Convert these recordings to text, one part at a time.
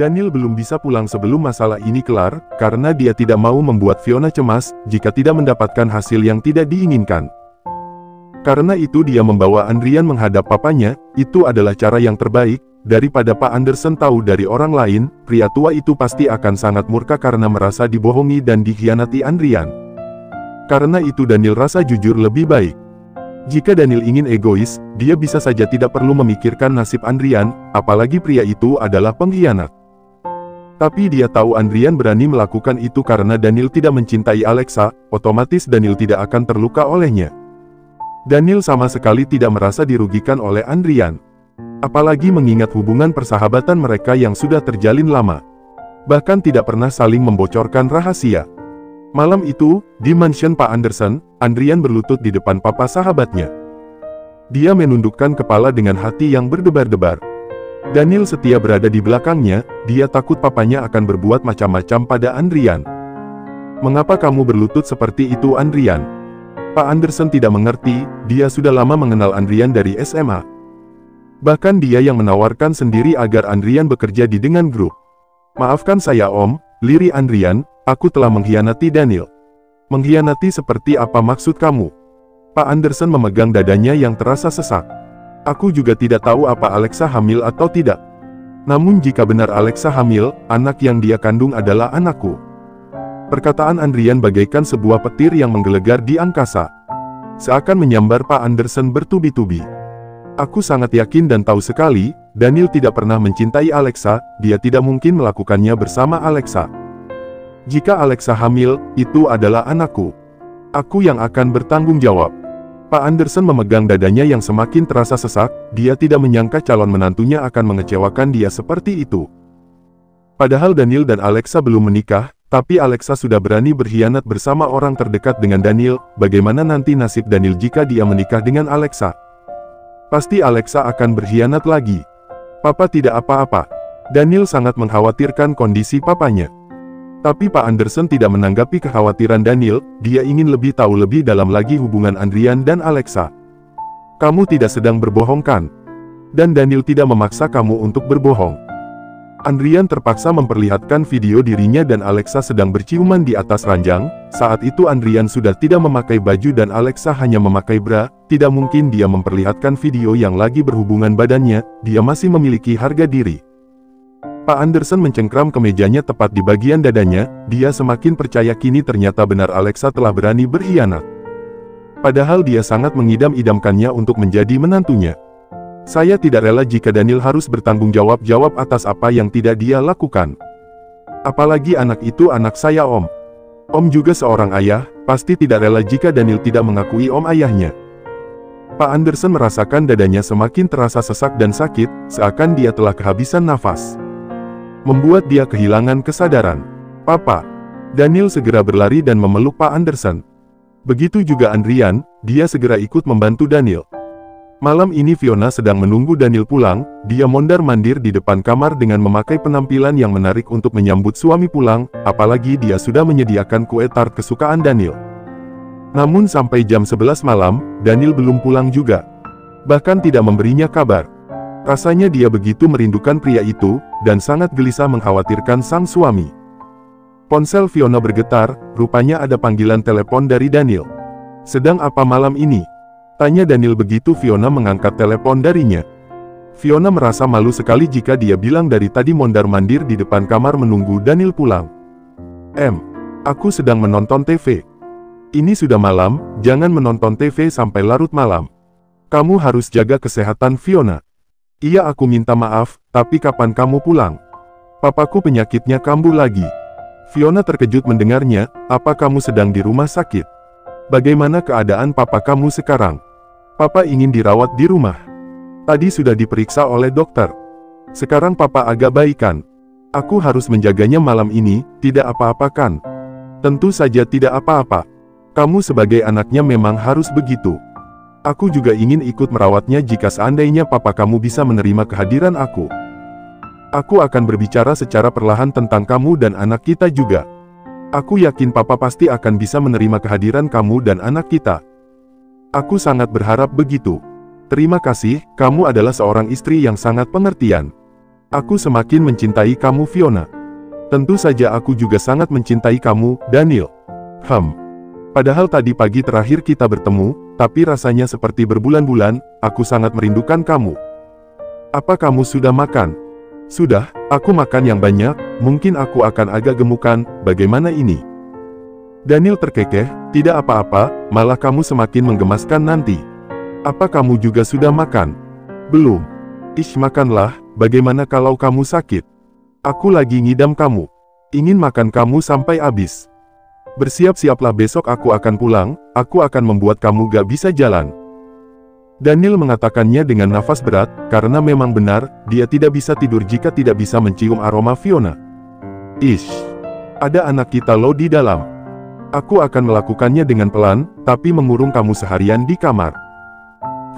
Daniel belum bisa pulang sebelum masalah ini kelar, karena dia tidak mau membuat Fiona cemas, jika tidak mendapatkan hasil yang tidak diinginkan. Karena itu dia membawa Andrian menghadap papanya, itu adalah cara yang terbaik, daripada Pak Anderson tahu dari orang lain, pria tua itu pasti akan sangat murka karena merasa dibohongi dan dikhianati Andrian. Karena itu Daniel rasa jujur lebih baik. Jika Daniel ingin egois, dia bisa saja tidak perlu memikirkan nasib Andrian, apalagi pria itu adalah pengkhianat. Tapi dia tahu Andrian berani melakukan itu karena Daniel tidak mencintai Alexa, otomatis Daniel tidak akan terluka olehnya. Daniel sama sekali tidak merasa dirugikan oleh Andrian. Apalagi mengingat hubungan persahabatan mereka yang sudah terjalin lama. Bahkan tidak pernah saling membocorkan rahasia. Malam itu, di mansion Pak Anderson, Andrian berlutut di depan papa sahabatnya. Dia menundukkan kepala dengan hati yang berdebar-debar. Daniel setia berada di belakangnya, dia takut papanya akan berbuat macam-macam pada Andrian. Mengapa kamu berlutut seperti itu Andrian? Pak Anderson tidak mengerti, dia sudah lama mengenal Andrian dari SMA. Bahkan dia yang menawarkan sendiri agar Andrian bekerja di dengan grup. Maafkan saya Om, lirih Andrian, aku telah mengkhianati Daniel. Mengkhianati seperti apa maksud kamu? Pak Anderson memegang dadanya yang terasa sesak. Aku juga tidak tahu apa Alexa hamil atau tidak. Namun jika benar Alexa hamil, anak yang dia kandung adalah anakku. Perkataan Andrian bagaikan sebuah petir yang menggelegar di angkasa. Seakan menyambar Pak Anderson bertubi-tubi. Aku sangat yakin dan tahu sekali, Daniel tidak pernah mencintai Alexa, dia tidak mungkin melakukannya bersama Alexa. Jika Alexa hamil, itu adalah anakku. Aku yang akan bertanggung jawab. Pak Anderson memegang dadanya yang semakin terasa sesak, dia tidak menyangka calon menantunya akan mengecewakan dia seperti itu. Padahal Daniel dan Alexa belum menikah, tapi Alexa sudah berani berkhianat bersama orang terdekat dengan Daniel, bagaimana nanti nasib Daniel jika dia menikah dengan Alexa? Pasti Alexa akan berkhianat lagi. Papa tidak apa-apa. Daniel sangat mengkhawatirkan kondisi papanya. Tapi Pak Anderson tidak menanggapi kekhawatiran Daniel, dia ingin lebih tahu lebih dalam lagi hubungan Andrian dan Alexa. Kamu tidak sedang berbohong kan? Dan Daniel tidak memaksa kamu untuk berbohong. Andrian terpaksa memperlihatkan video dirinya dan Alexa sedang berciuman di atas ranjang, saat itu Andrian sudah tidak memakai baju dan Alexa hanya memakai bra, tidak mungkin dia memperlihatkan video yang lagi berhubungan badannya, dia masih memiliki harga diri. Pak Anderson mencengkram kemejanya tepat di bagian dadanya, dia semakin percaya kini ternyata benar Alexa telah berani berkhianat. Padahal dia sangat mengidam-idamkannya untuk menjadi menantunya. Saya tidak rela jika Daniel harus bertanggung jawab atas apa yang tidak dia lakukan. Apalagi anak itu anak saya Om. Om juga seorang ayah, pasti tidak rela jika Daniel tidak mengakui Om ayahnya. Pak Anderson merasakan dadanya semakin terasa sesak dan sakit, seakan dia telah kehabisan nafas. Membuat dia kehilangan kesadaran. Papa. Daniel segera berlari dan memeluk Pak Anderson. Begitu juga Andrian, dia segera ikut membantu Daniel. Malam ini Fiona sedang menunggu Daniel pulang, dia mondar-mandir di depan kamar dengan memakai penampilan yang menarik untuk menyambut suami pulang, apalagi dia sudah menyediakan kue tart kesukaan Daniel. Namun sampai jam 11 malam, Daniel belum pulang juga. Bahkan tidak memberinya kabar. Rasanya dia begitu merindukan pria itu, dan sangat gelisah mengkhawatirkan sang suami. Ponsel Fiona bergetar, rupanya ada panggilan telepon dari Daniel. Sedang apa malam ini? Tanya Daniel begitu Fiona mengangkat telepon darinya. Fiona merasa malu sekali jika dia bilang dari tadi mondar-mandir di depan kamar menunggu Daniel pulang. Aku sedang menonton TV. Ini sudah malam, jangan menonton TV sampai larut malam. Kamu harus jaga kesehatan Fiona. Iya aku minta maaf, tapi kapan kamu pulang? Papaku penyakitnya kambuh lagi. Fiona terkejut mendengarnya, apa kamu sedang di rumah sakit? Bagaimana keadaan papa kamu sekarang? Papa ingin dirawat di rumah. Tadi sudah diperiksa oleh dokter. Sekarang papa agak baikan. Aku harus menjaganya malam ini, tidak apa-apa kan? Tentu saja tidak apa-apa. Kamu sebagai anaknya memang harus begitu. Aku juga ingin ikut merawatnya jika seandainya papa kamu bisa menerima kehadiran aku. Aku akan berbicara secara perlahan tentang kamu dan anak kita juga. Aku yakin papa pasti akan bisa menerima kehadiran kamu dan anak kita. Aku sangat berharap begitu. Terima kasih, kamu adalah seorang istri yang sangat pengertian. Aku semakin mencintai kamu, Fiona. Tentu saja aku juga sangat mencintai kamu, Daniel. Padahal tadi pagi terakhir kita bertemu, tapi rasanya seperti berbulan-bulan, aku sangat merindukan kamu. Apa kamu sudah makan? Sudah, aku makan yang banyak, mungkin aku akan agak gemukan, bagaimana ini? Daniel terkekeh, tidak apa-apa, malah kamu semakin menggemaskan nanti. Apa kamu juga sudah makan? Belum. Makanlah, bagaimana kalau kamu sakit? Aku lagi ngidam kamu. Ingin makan kamu sampai habis. Bersiap-siaplah, besok aku akan pulang, aku akan membuat kamu gak bisa jalan. Daniel mengatakannya dengan nafas berat, karena memang benar, dia tidak bisa tidur jika tidak bisa mencium aroma Fiona. Ada anak kita loh di dalam. Aku akan melakukannya dengan pelan, tapi mengurung kamu seharian di kamar.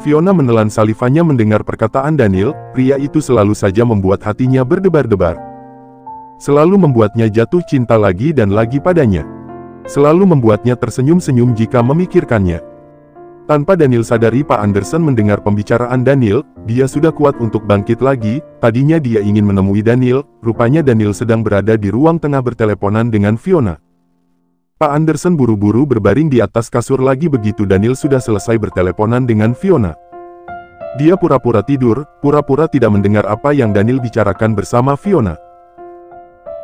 Fiona menelan salivanya mendengar perkataan Daniel, pria itu selalu saja membuat hatinya berdebar-debar. Selalu membuatnya jatuh cinta lagi dan lagi padanya. Selalu membuatnya tersenyum-senyum jika memikirkannya. Tanpa Daniel sadari, Pak Anderson mendengar pembicaraan Daniel, dia sudah kuat untuk bangkit lagi. Tadinya dia ingin menemui Daniel, rupanya Daniel sedang berada di ruang tengah berteleponan dengan Fiona. Pak Anderson buru-buru berbaring di atas kasur lagi begitu Daniel sudah selesai berteleponan dengan Fiona. Dia pura-pura tidur, pura-pura tidak mendengar apa yang Daniel bicarakan bersama Fiona.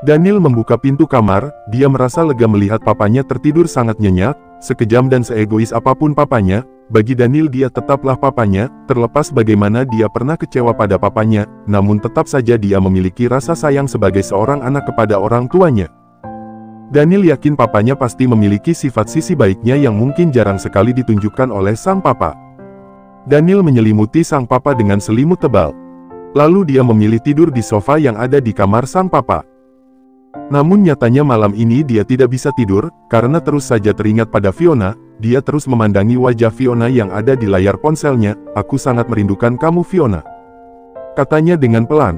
Daniel membuka pintu kamar, dia merasa lega melihat papanya tertidur sangat nyenyak, sekejam dan seegois apapun papanya, bagi Daniel dia tetaplah papanya, terlepas bagaimana dia pernah kecewa pada papanya, namun tetap saja dia memiliki rasa sayang sebagai seorang anak kepada orang tuanya. Daniel yakin papanya pasti memiliki sifat sisi baiknya yang mungkin jarang sekali ditunjukkan oleh sang papa. Daniel menyelimuti sang papa dengan selimut tebal. Lalu dia memilih tidur di sofa yang ada di kamar sang papa. Namun nyatanya malam ini dia tidak bisa tidur, karena terus saja teringat pada Fiona. Dia terus memandangi wajah Fiona yang ada di layar ponselnya. Aku sangat merindukan kamu, Fiona, katanya dengan pelan.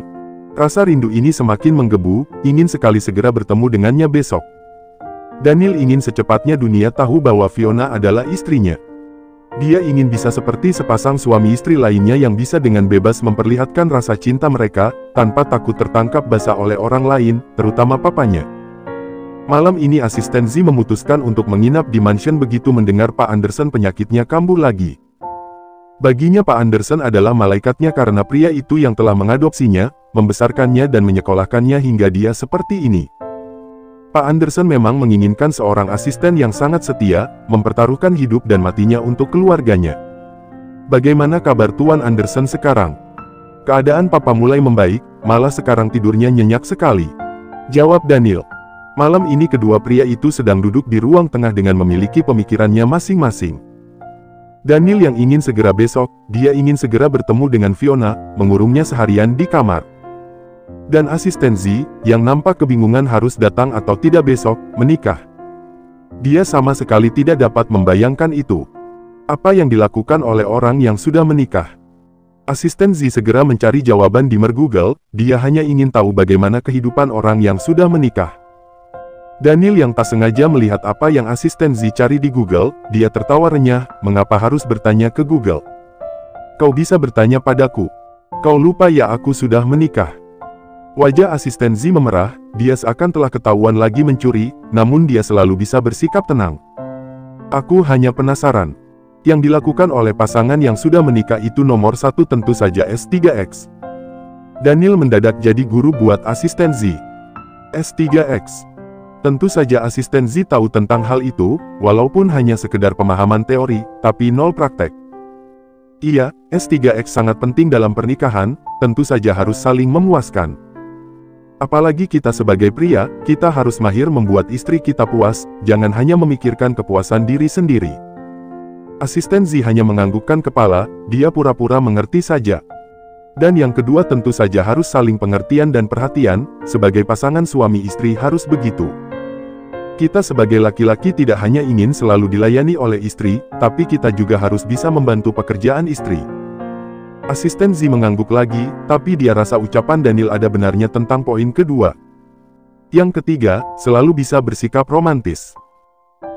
Rasa rindu ini semakin menggebu, ingin sekali segera bertemu dengannya besok. Daniel ingin secepatnya dunia tahu bahwa Fiona adalah istrinya. Dia ingin bisa seperti sepasang suami istri lainnya yang bisa dengan bebas memperlihatkan rasa cinta mereka, tanpa takut tertangkap basah oleh orang lain, terutama papanya. Malam ini asisten Z memutuskan untuk menginap di mansion begitu mendengar Pak Anderson penyakitnya kambuh lagi. Baginya Pak Anderson adalah malaikatnya karena pria itu yang telah mengadopsinya, membesarkannya dan menyekolahkannya hingga dia seperti ini. Pak Anderson memang menginginkan seorang asisten yang sangat setia, mempertaruhkan hidup dan matinya untuk keluarganya. Bagaimana kabar Tuan Anderson sekarang? Keadaan papa mulai membaik, malah sekarang tidurnya nyenyak sekali, jawab Daniel. Malam ini kedua pria itu sedang duduk di ruang tengah dengan memiliki pemikirannya masing-masing. Daniel yang ingin segera besok, dia ingin segera bertemu dengan Fiona, mengurungnya seharian di kamar. Dan asisten Z, yang nampak kebingungan harus datang atau tidak besok, menikah. Dia sama sekali tidak dapat membayangkan itu. Apa yang dilakukan oleh orang yang sudah menikah? Asisten Z segera mencari jawaban di Google, dia hanya ingin tahu bagaimana kehidupan orang yang sudah menikah. Daniel yang tak sengaja melihat apa yang asisten Z cari di Google, dia tertawa renyah, mengapa harus bertanya ke Google? Kau bisa bertanya padaku. Kau lupa ya aku sudah menikah. Wajah asisten Z memerah, dia seakan telah ketahuan lagi mencuri, namun dia selalu bisa bersikap tenang. Aku hanya penasaran. Yang dilakukan oleh pasangan yang sudah menikah itu nomor satu tentu saja S3X. Daniel mendadak jadi guru buat asisten Z. S3X. Tentu saja asisten Z tahu tentang hal itu, walaupun hanya sekedar pemahaman teori, tapi nol praktek. Iya, S3X sangat penting dalam pernikahan, tentu saja harus saling memuaskan. Apalagi kita sebagai pria, kita harus mahir membuat istri kita puas, jangan hanya memikirkan kepuasan diri sendiri. Asisten Z hanya menganggukkan kepala, dia pura-pura mengerti saja. Dan yang kedua tentu saja harus saling pengertian dan perhatian, sebagai pasangan suami istri harus begitu. Kita sebagai laki-laki tidak hanya ingin selalu dilayani oleh istri, tapi kita juga harus bisa membantu pekerjaan istri. Asisten Z mengangguk lagi, tapi dia rasa ucapan Daniel ada benarnya tentang poin kedua. Yang ketiga, selalu bisa bersikap romantis.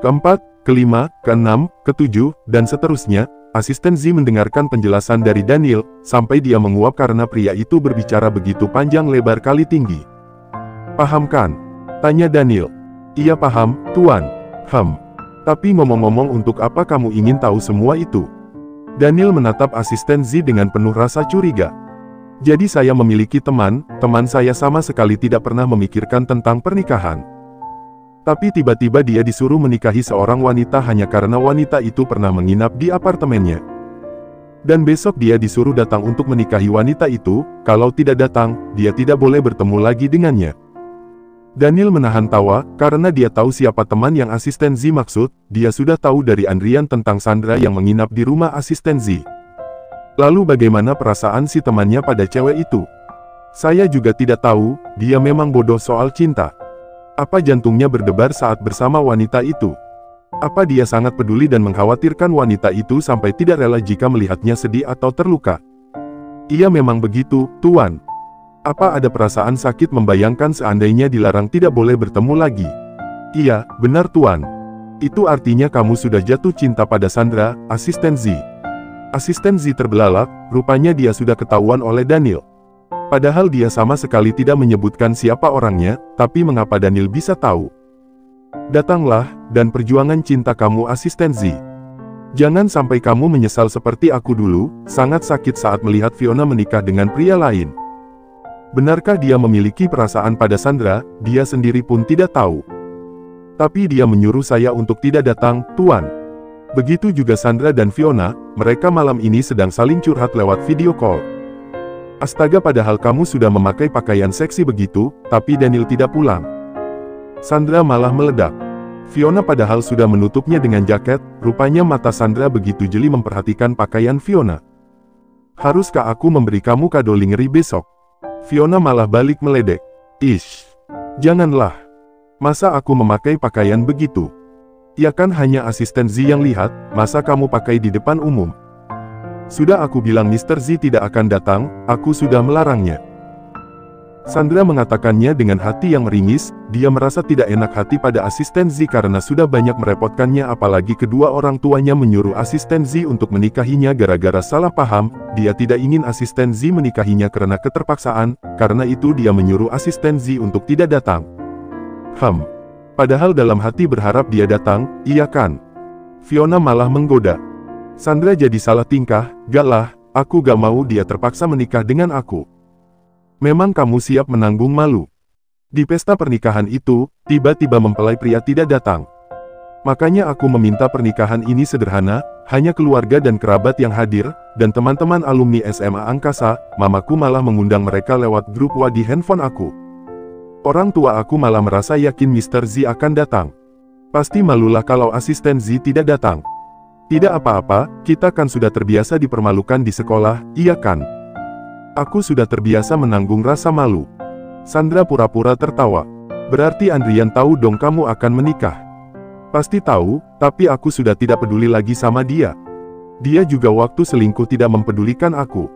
keempat, kelima, keenam, ketujuh, dan seterusnya. Asisten Z mendengarkan penjelasan dari Daniel, sampai dia menguap karena pria itu berbicara begitu panjang lebar kali tinggi. "Paham kan?" tanya Daniel. "Iya paham, Tuan." Tapi ngomong-ngomong, untuk apa kamu ingin tahu semua itu?" Daniel menatap asisten Z dengan penuh rasa curiga. "Jadi saya memiliki teman saya sama sekali tidak pernah memikirkan tentang pernikahan. Tapi tiba-tiba dia disuruh menikahi seorang wanita hanya karena wanita itu pernah menginap di apartemennya. Dan besok dia disuruh datang untuk menikahi wanita itu, kalau tidak datang, dia tidak boleh bertemu lagi dengannya." Daniel menahan tawa, karena dia tahu siapa teman yang asisten Z maksud. Dia sudah tahu dari Andrian tentang Sandra yang menginap di rumah asisten Z. Lalu bagaimana perasaan si temannya pada cewek itu? "Saya juga tidak tahu, dia memang bodoh soal cinta. Apa jantungnya berdebar saat bersama wanita itu? Apa dia sangat peduli dan mengkhawatirkan wanita itu sampai tidak rela jika melihatnya sedih atau terluka?" "Iya memang begitu, Tuan." "Apa ada perasaan sakit membayangkan seandainya dilarang tidak boleh bertemu lagi?" "Iya, benar Tuan. Itu artinya kamu sudah jatuh cinta pada Sandra, asisten Z." Asisten Z terbelalak, rupanya dia sudah ketahuan oleh Daniel. Padahal dia sama sekali tidak menyebutkan siapa orangnya, tapi mengapa Daniel bisa tahu? "Datanglah, dan perjuangan cinta kamu asisten Z. Jangan sampai kamu menyesal seperti aku dulu, sangat sakit saat melihat Fiona menikah dengan pria lain." Benarkah dia memiliki perasaan pada Sandra? Dia sendiri pun tidak tahu. "Tapi dia menyuruh saya untuk tidak datang, Tuan. Begitu juga Sandra dan Fiona, mereka malam ini sedang saling curhat lewat video call." "Astaga, padahal kamu sudah memakai pakaian seksi begitu, tapi Daniel tidak pulang." Sandra malah meledak. Fiona padahal sudah menutupnya dengan jaket, rupanya mata Sandra begitu jeli memperhatikan pakaian Fiona. "Haruskah aku memberi kamu kado lingerie besok?" Fiona malah balik meledek. "Ish, janganlah. Masa aku memakai pakaian begitu? Ya kan hanya asisten Z yang lihat, masa kamu pakai di depan umum?" "Sudah aku bilang Mr. Z tidak akan datang, aku sudah melarangnya." Sandra mengatakannya dengan hati yang meringis. Dia merasa tidak enak hati pada asisten Z karena sudah banyak merepotkannya, apalagi kedua orang tuanya menyuruh asisten Z untuk menikahinya gara-gara salah paham. Dia tidak ingin asisten Z menikahinya karena keterpaksaan, karena itu dia menyuruh asisten Z untuk tidak datang. Padahal dalam hati berharap dia datang, iya kan? Fiona malah menggoda. Sandra jadi salah tingkah. "Gak lah, aku gak mau dia terpaksa menikah dengan aku. Memang kamu siap menanggung malu?" Di pesta pernikahan itu, tiba-tiba mempelai pria tidak datang. "Makanya aku meminta pernikahan ini sederhana, hanya keluarga dan kerabat yang hadir, dan teman-teman alumni SMA Angkasa." Mamaku malah mengundang mereka lewat grup WA di handphone aku. Orang tua aku malah merasa yakin Mr. Z akan datang. Pasti malulah kalau asisten Z tidak datang. "Tidak apa-apa, kita kan sudah terbiasa dipermalukan di sekolah, iya kan? Aku sudah terbiasa menanggung rasa malu." Sandra pura-pura tertawa. "Berarti Andrian tahu dong kamu akan menikah?" "Pasti tahu, tapi aku sudah tidak peduli lagi sama dia. Dia juga waktu selingkuh tidak mempedulikan aku."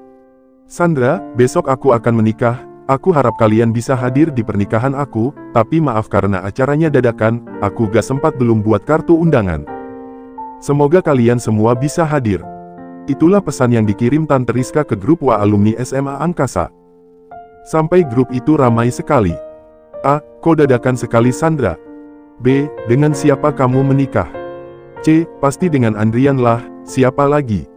"Sandra, besok aku akan menikah. Aku harap kalian bisa hadir di pernikahan aku, tapi maaf karena acaranya dadakan, aku gak sempat belum buat kartu undangan. Semoga kalian semua bisa hadir." Itulah pesan yang dikirim Tante Rizka ke grup WA alumni SMA Angkasa. Sampai grup itu ramai sekali. "A. Kok dadakan sekali Sandra? B. Dengan siapa kamu menikah? C. Pasti dengan Andrian lah, siapa lagi?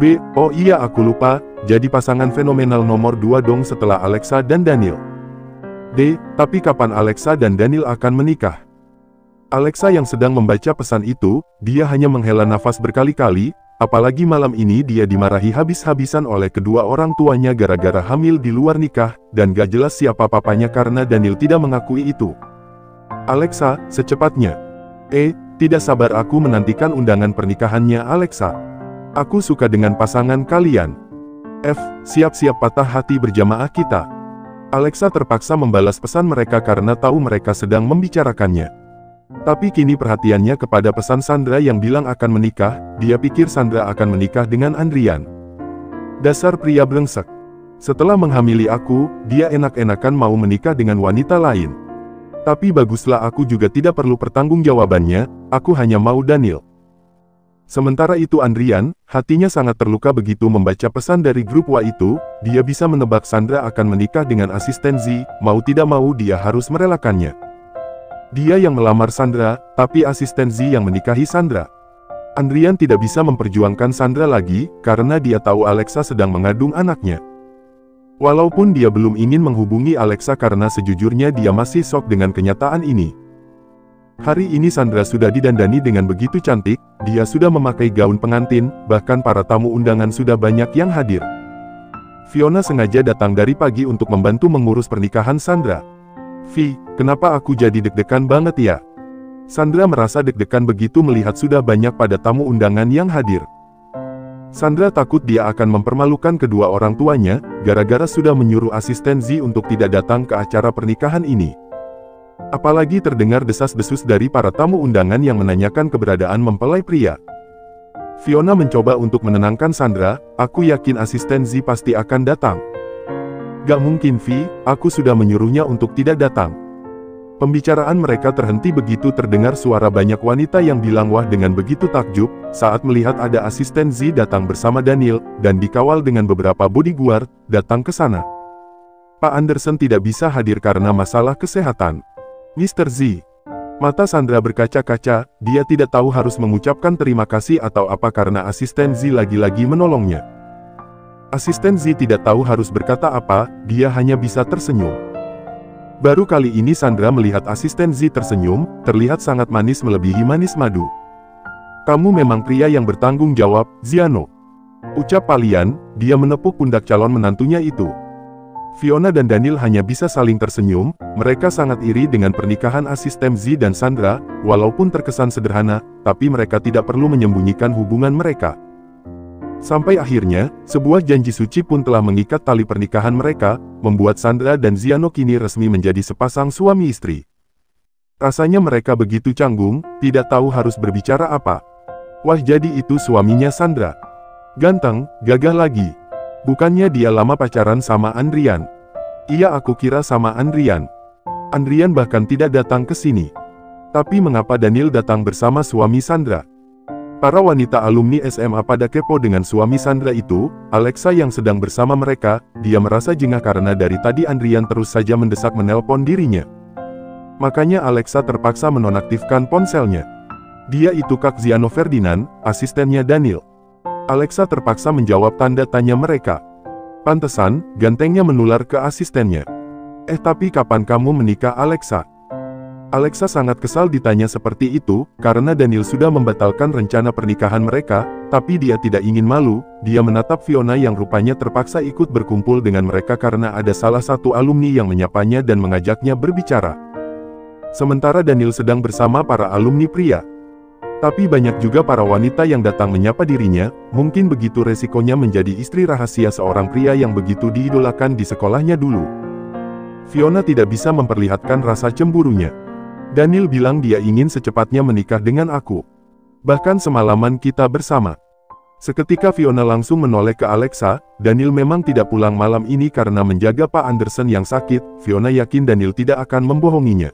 B. Oh iya aku lupa, jadi pasangan fenomenal nomor 2 dong setelah Alexa dan Daniel. D. Tapi kapan Alexa dan Daniel akan menikah?" Alexa yang sedang membaca pesan itu, dia hanya menghela nafas berkali-kali. Apalagi malam ini dia dimarahi habis-habisan oleh kedua orang tuanya gara-gara hamil di luar nikah, dan gak jelas siapa papanya karena Daniel tidak mengakui itu. "Alexa, secepatnya." Tidak sabar aku menantikan undangan pernikahannya Alexa. Aku suka dengan pasangan kalian. F. Siap-siap patah hati berjamaah kita. Alexa terpaksa membalas pesan mereka karena tahu mereka sedang membicarakannya. Tapi kini perhatiannya kepada pesan Sandra yang bilang akan menikah. Dia pikir Sandra akan menikah dengan Andrian. Dasar pria brengsek. Setelah menghamili aku, dia enak-enakan mau menikah dengan wanita lain. Tapi baguslah, aku juga tidak perlu pertanggungjawabannya, aku hanya mau Daniel. Sementara itu Andrian, hatinya sangat terluka begitu membaca pesan dari grup WA itu, dia bisa menebak Sandra akan menikah dengan asisten Z, mau tidak mau dia harus merelakannya. Dia yang melamar Sandra, tapi asisten Z yang menikahi Sandra. Andrian tidak bisa memperjuangkan Sandra lagi, karena dia tahu Alexa sedang mengandung anaknya. Walaupun dia belum ingin menghubungi Alexa karena sejujurnya dia masih shock dengan kenyataan ini. Hari ini Sandra sudah didandani dengan begitu cantik, dia sudah memakai gaun pengantin, bahkan para tamu undangan sudah banyak yang hadir. Fiona sengaja datang dari pagi untuk membantu mengurus pernikahan Sandra. "Vi, kenapa aku jadi deg-degan banget ya?" Sandra merasa deg-degan begitu melihat sudah banyak pada tamu undangan yang hadir. Sandra takut dia akan mempermalukan kedua orang tuanya, gara-gara sudah menyuruh asisten Z untuk tidak datang ke acara pernikahan ini. Apalagi terdengar desas-desus dari para tamu undangan yang menanyakan keberadaan mempelai pria. Fiona mencoba untuk menenangkan Sandra, "Aku yakin asisten Z pasti akan datang." "Gak mungkin Vi, aku sudah menyuruhnya untuk tidak datang." Pembicaraan mereka terhenti begitu terdengar suara banyak wanita yang bilang wah dengan begitu takjub, saat melihat ada asisten Z datang bersama Daniel, dan dikawal dengan beberapa bodyguard, datang ke sana. Pak Anderson tidak bisa hadir karena masalah kesehatan. Mr. Z. Mata Sandra berkaca-kaca, dia tidak tahu harus mengucapkan terima kasih atau apa karena asisten Z lagi-lagi menolongnya. Asisten Z tidak tahu harus berkata apa, dia hanya bisa tersenyum. Baru kali ini Sandra melihat asisten Z tersenyum, terlihat sangat manis melebihi manis madu. "Kamu memang pria yang bertanggung jawab, Ziano," ucap Palian, dia menepuk pundak calon menantunya itu. Fiona dan Daniel hanya bisa saling tersenyum, mereka sangat iri dengan pernikahan asisten Z dan Sandra, walaupun terkesan sederhana, tapi mereka tidak perlu menyembunyikan hubungan mereka. Sampai akhirnya, sebuah janji suci pun telah mengikat tali pernikahan mereka, membuat Sandra dan Ziano kini resmi menjadi sepasang suami istri. Rasanya mereka begitu canggung, tidak tahu harus berbicara apa. Wah, jadi itu suaminya Sandra. Ganteng, gagah lagi. Bukannya dia lama pacaran sama Andrian? Iya, aku kira sama Andrian. Andrian bahkan tidak datang ke sini. Tapi mengapa Daniel datang bersama suami Sandra? Para wanita alumni SMA pada kepo dengan suami Sandra itu, Alexa yang sedang bersama mereka, dia merasa jengah karena dari tadi Andrian terus saja mendesak menelpon dirinya. Makanya Alexa terpaksa menonaktifkan ponselnya. Dia itu Kak Ziano Ferdinand, asistennya Daniel. Alexa terpaksa menjawab tanda tanya mereka. Pantesan, gantengnya menular ke asistennya. Tapi kapan kamu menikah Alexa? Alexa sangat kesal ditanya seperti itu, karena Daniel sudah membatalkan rencana pernikahan mereka, tapi dia tidak ingin malu, dia menatap Fiona yang rupanya terpaksa ikut berkumpul dengan mereka karena ada salah satu alumni yang menyapanya dan mengajaknya berbicara. Sementara Daniel sedang bersama para alumni pria. Tapi banyak juga para wanita yang datang menyapa dirinya, mungkin begitu resikonya menjadi istri rahasia seorang pria yang begitu diidolakan di sekolahnya dulu. Fiona tidak bisa memperlihatkan rasa cemburunya. Daniel bilang dia ingin secepatnya menikah dengan aku. Bahkan semalaman kita bersama. Seketika Fiona langsung menoleh ke Alexa, Daniel memang tidak pulang malam ini karena menjaga Pak Anderson yang sakit, Fiona yakin Daniel tidak akan membohonginya.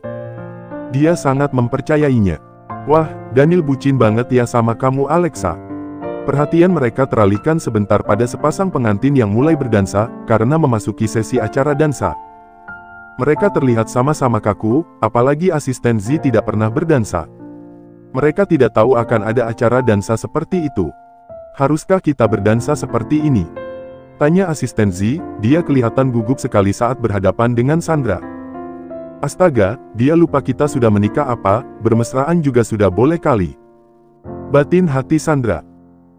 Dia sangat mempercayainya. Wah, Daniel bucin banget ya sama kamu Alexa. Perhatian mereka teralihkan sebentar pada sepasang pengantin yang mulai berdansa, karena memasuki sesi acara dansa. Mereka terlihat sama-sama kaku, apalagi asisten Z tidak pernah berdansa. Mereka tidak tahu akan ada acara dansa seperti itu. Haruskah kita berdansa seperti ini? Tanya asisten Z, dia kelihatan gugup sekali saat berhadapan dengan Sandra. Astaga, dia lupa kita sudah menikah apa, bermesraan juga sudah boleh kali. Batin hati Sandra.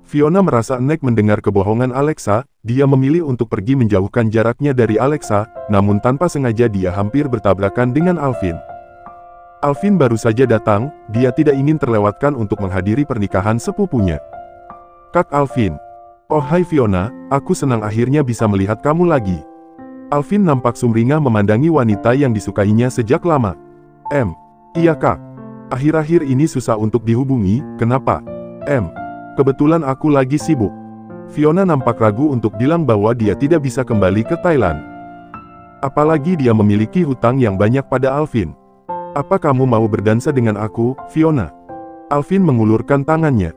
Fiona merasa enek mendengar kebohongan Alexa, dia memilih untuk pergi menjauhkan jaraknya dari Alexa, namun tanpa sengaja dia hampir bertabrakan dengan Alvin. Alvin baru saja datang, dia tidak ingin terlewatkan untuk menghadiri pernikahan sepupunya. Kak Alvin. Oh hai Fiona, aku senang akhirnya bisa melihat kamu lagi. Alvin nampak sumringah memandangi wanita yang disukainya sejak lama. Iya kak. Akhir-akhir ini susah untuk dihubungi, kenapa? Kebetulan aku lagi sibuk. Fiona nampak ragu untuk bilang bahwa dia tidak bisa kembali ke Thailand. Apalagi dia memiliki hutang yang banyak pada Alvin. Apa kamu mau berdansa dengan aku, Fiona? Alvin mengulurkan tangannya.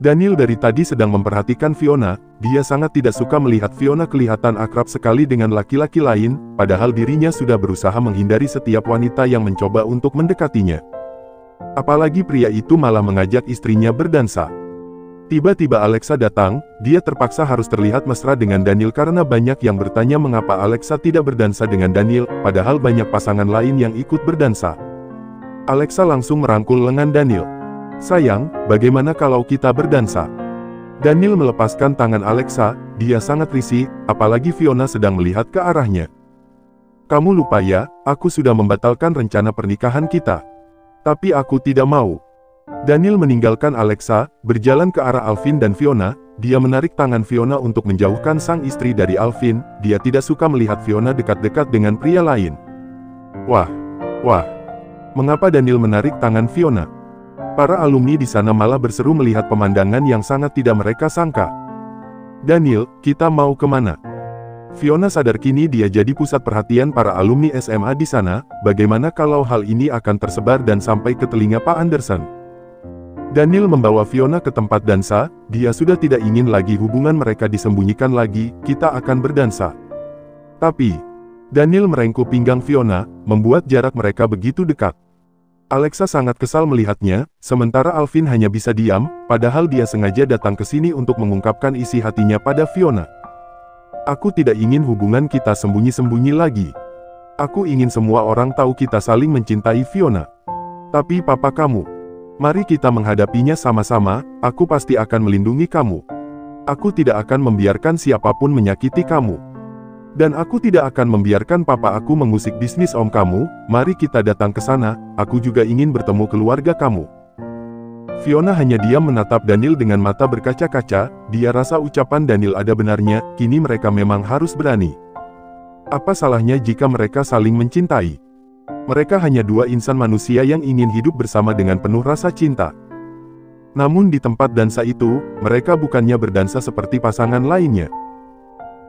Daniel dari tadi sedang memperhatikan Fiona, dia sangat tidak suka melihat Fiona kelihatan akrab sekali dengan laki-laki lain, padahal dirinya sudah berusaha menghindari setiap wanita yang mencoba untuk mendekatinya. Apalagi pria itu malah mengajak istrinya berdansa. Tiba-tiba Alexa datang, dia terpaksa harus terlihat mesra dengan Daniel karena banyak yang bertanya mengapa Alexa tidak berdansa dengan Daniel, padahal banyak pasangan lain yang ikut berdansa. Alexa langsung merangkul lengan Daniel. Sayang, bagaimana kalau kita berdansa? Daniel melepaskan tangan Alexa, dia sangat risih, apalagi Fiona sedang melihat ke arahnya. Kamu lupa ya, aku sudah membatalkan rencana pernikahan kita. Tapi aku tidak mau. Daniel meninggalkan Alexa, berjalan ke arah Alvin dan Fiona, dia menarik tangan Fiona untuk menjauhkan sang istri dari Alvin, dia tidak suka melihat Fiona dekat-dekat dengan pria lain. Wah. Mengapa Daniel menarik tangan Fiona? Para alumni di sana malah berseru melihat pemandangan yang sangat tidak mereka sangka. Daniel, kita mau kemana? Fiona sadar kini dia jadi pusat perhatian para alumni SMA di sana, bagaimana kalau hal ini akan tersebar dan sampai ke telinga Pak Anderson? Daniel membawa Fiona ke tempat dansa, dia sudah tidak ingin lagi hubungan mereka disembunyikan lagi, kita akan berdansa. Tapi, Daniel merengkuh pinggang Fiona, membuat jarak mereka begitu dekat. Alexa sangat kesal melihatnya, sementara Alvin hanya bisa diam, padahal dia sengaja datang ke sini untuk mengungkapkan isi hatinya pada Fiona. Aku tidak ingin hubungan kita sembunyi-sembunyi lagi. Aku ingin semua orang tahu kita saling mencintai Fiona. Tapi papa kamu. Mari kita menghadapinya sama-sama, aku pasti akan melindungi kamu. Aku tidak akan membiarkan siapapun menyakiti kamu. Dan aku tidak akan membiarkan papa aku mengusik bisnis om kamu, mari kita datang ke sana, aku juga ingin bertemu keluarga kamu. Fiona hanya diam menatap Daniel dengan mata berkaca-kaca, dia rasa ucapan Daniel ada benarnya, kini mereka memang harus berani. Apa salahnya jika mereka saling mencintai? Mereka hanya dua insan manusia yang ingin hidup bersama dengan penuh rasa cinta. Namun di tempat dansa itu, mereka bukannya berdansa seperti pasangan lainnya.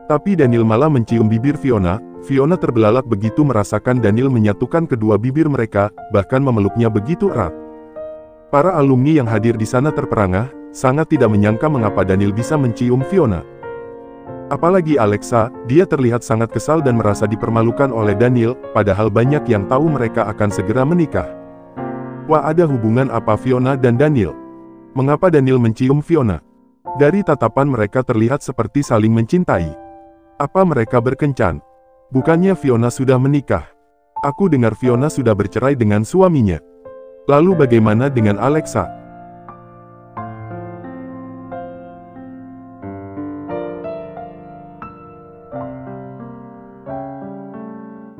Tapi Daniel malah mencium bibir Fiona, Fiona terbelalak begitu merasakan Daniel menyatukan kedua bibir mereka, bahkan memeluknya begitu erat. Para alumni yang hadir di sana terperangah, sangat tidak menyangka mengapa Daniel bisa mencium Fiona. Apalagi Alexa, dia terlihat sangat kesal dan merasa dipermalukan oleh Daniel, padahal banyak yang tahu mereka akan segera menikah. Wah, ada hubungan apa Fiona dan Daniel? Mengapa Daniel mencium Fiona? Dari tatapan mereka terlihat seperti saling mencintai. Apa mereka berkencan? Bukannya Fiona sudah menikah? Aku dengar Fiona sudah bercerai dengan suaminya. Lalu bagaimana dengan Alexa?